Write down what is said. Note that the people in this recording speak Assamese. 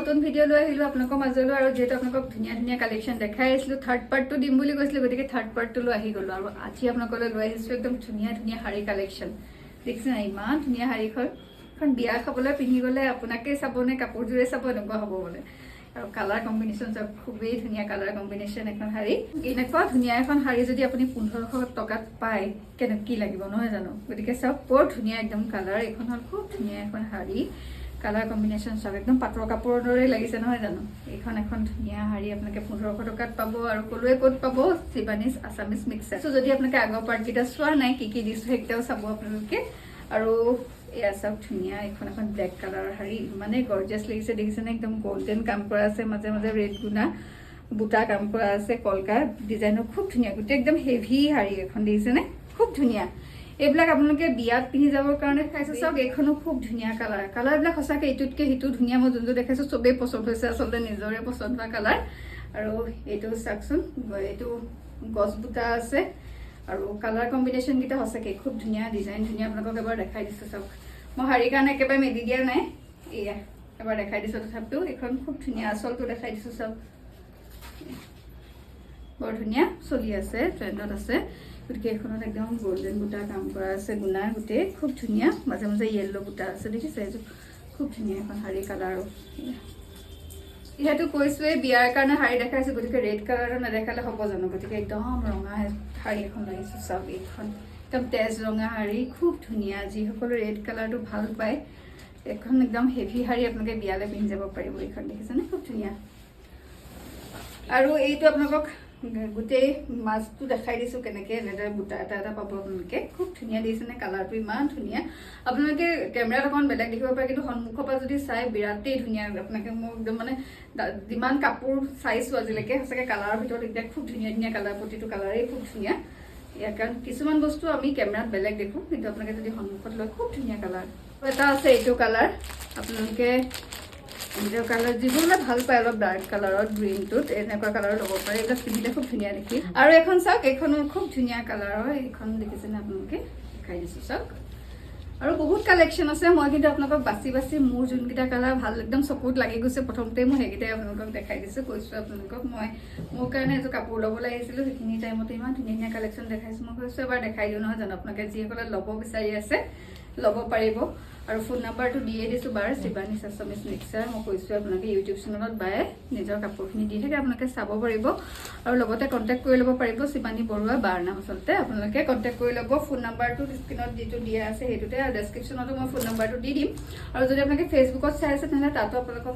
নতুন ভিডিও লৈ আহিলো আপোনালোকৰ মাজলৈ আৰু যেটো আপোনালোকক ধুনিয়া ধুনিয়া কালেকশন দেখাই আছিলো থাৰ্ড পাৰ্টটো দিম বুলি কৈছিল গতিকে থাৰ্ড পাৰ্টটো লৈ আহি গলো আৰু আজি আপোনালোকলৈ লৈ আহিছো একদম ধুনিয়া ধুনিয়া শাৰী কালেকশন দেখিছেনে ইমান ধুনিয়া শাৰীখন এখন বিয়া খাবলৈ পিন্ধি গলে আপোনাকে চাবনে কাপোৰজোৰে চাব এনেকুৱা হ'ব বলে আৰু কালাৰ কম্বিনেশন সব খুবেই ধুনিয়া কালাৰ কম্বিনেশন এখন শাৰী এনেকুৱা ধুনিয়া এখন শাৰী যদি আপুনি 1500 টকাত পায় কেনে কি লাগিব নহয় জানো গতিকে সব বৰ ধুনিয়া একদম কালাৰ এখন হল খুব ধুনিয়া এখন শাৰী কালাৰ কম্বিনেশন সব একদম পাটৰ কাপোৰৰ দৰে লাগিছে নহয় জানো এইখন এখন ধুনিয়া শাৰী আপোনাকে 1500 টকাত পাব আৰু কলুৱে কোট পাব শিবানিজ আসামিজ মিক্সাৰ সো যদি আপোনাকে আগৰ পাৰ্ট কিটা চোৱা নাই কি দিছো হেকটাও চাব আপোনালোকে আৰু এয়া সব ধুনিয়া এখন এখন ব্ল্যাক কালাৰ শাৰী মানে গৰ্জিয়াস লাগিছে দেখিছেনে একদম গোল্ডেন কাম কৰা আছে মাজে মাজে ৰেড গুনা বুটা কাম কৰা আছে কলকা ডিজাইনও খুব ধুনিয়া গুটে একদম হেভি শাৰী এখন দেখিছেনে খুব ধুনিয়া এইবিলাক আপোনালোকে বিয়াত পিন্ধি যাবৰ কাৰণে খাইছে সব এইখনো খুব ধুনিয়া কালাৰ কালাৰবিলাক সঁচাকে ইটুতকে হিটু ধুনিয়া মই যোনটো দেখাইছো সবেই পছন্দ হৈছে আসলে নিজৰে পছন্দ হোৱা কালাৰ আৰু এইটো চাকচোন এইটো গছ বুটা আছে আৰু কালাৰ কম্বিনেশন কিটা সঁচাকে খুব ধুনিয়া ডিজাইন ধুনিয়া আপোনালোকক এবাৰ দেখাই দিছো সব মই শাৰী কাৰণে একেবাৰে মেডি দিয়া নাই এয়া এবাৰ দেখাই দিছো তথাপিও এখন খুব ধুনিয়া আসলটো দেখাই দিছো সব বৰ ধুনিয়া চলি আছে ট্ৰেন্ডত আছে গতিকে এখনত একদম গোল্ডেন বুটা কাম কৰা আছে গুনা গুটে খুব ধুনিয়া মাজে মাজে ইয়েলো বুটা আছে দেখিছে এইটো খুব ধুনিয়া এখন শাৰী কালাৰ ইহাটো কৈছোৱে বিয়াৰ কাৰণে শাৰী দেখাইছো গতিকে ৰেড কালাৰৰ নেদেখালে হ'ব জানো গতিকে একদম ৰঙা শাৰী এখন লাগিছে সব এইখন একদম তেজ ৰঙা শাৰী খুব ধুনিয়া যিসকলে ৰেড কালাৰটো ভাল পায় এখন একদম হেভি শাৰী আপোনালোকে বিয়ালে পিন্ধি যাব পাৰিব এইখন দেখিছেনে খুব ধুনিয়া আৰু এইটো আপোনালোকক গুটেই মাছটো দেখাই দিছো কেনেকে এনেদৰে বুটা এটা পাব আপোনালোকে খুব ধুনিয়া দিছেনে কালাৰটো ইমান ধুনিয়া আপোনালোকে কেমেৰাত অকণ বেলেগ দেখিব পাৰে কিন্তু সন্মুখৰ পৰা যদি চাই বিৰাটেই ধুনিয়া আপোনালোকে মোক একদম মানে যিমান কাপোৰ চাইছো আজিলৈকে সঁচাকে কালাৰৰ ভিতৰত এতিয়া খুব ধুনিয়া ধুনিয়া কালাৰ প্ৰতিটো কালাৰেই খুব ধুনিয়া ইয়াৰ কাৰণ কিছুমান বস্তু আমি কেমেৰাত বেলেগ দেখো কিন্তু আপোনালোকে যদি সন্মুখত লয় খুব ধুনিয়া কালাৰ এটা আছে এইটো কালাৰ আপোনালোকে এইটো কালাৰ যিবোৰলে ভাল পায় অলপ ডাৰ্ক কালাৰত গ্ৰীনটোত এনেকুৱা কালাৰ ল'ব পাৰে এটা পিন্ধিলে খুব ধুনিয়া দেখি আৰু এখন চাওক এইখনো খুব ধুনিয়া কালাৰৰ এইখন দেখিছেনে আপোনালোকে দেখাই দিছো চাওক আৰু বহুত কালেকশন আছে মই কিন্তু আপোনালোকক বাছি বাছি মোৰ যোনকিটা কালাৰ ভাল একদম চকুত লাগি গৈছে প্ৰথমতে মই হেগিটাই আপোনালোকক দেখাই দিছো কৈছো আপোনালোকক মই মোৰ কাৰণে এটো কাপোৰ ল'বলৈ আহিছিলো সেইখিনি টাইমতে ইমান ধুনিয়া কালেকশন দেখাইছো মই কৈছো এবাৰ দেখাই দিও নহয় জানো আপোনালোকে যিসকলে ল'ব বিচাৰি আছে ল'ব পাৰিব আৰু ফোন নাম্বাৰটো দিয়ে দিছো বাৰ শিবানিজ আসামিজ মিক্সাৰ মই কৈছো আপোনালোকে ইউটিউব চেনেলত বাই নিজৰ কাপোৰখিনি দি থাকে আপোনালোকে চাব পাৰিব আৰু লগতে কন্টাক্ট কৰি ল'ব পাৰিব শিবানী বৰুৱা বাৰ নাম আচলতে আপোনালোকে কন্টাক্ট কৰি ল'ব ফোন নাম্বাৰটো স্ক্ৰীনত যেটো দিয়া আছে হেতুতে আৰু ডেসক্ৰিপচনতো মই ফোন নাম্বাৰটো দি দিম আৰু যদি আপোনালোকে ফেসবুকত চাই আছে তেনে তাতো আপোনালোকক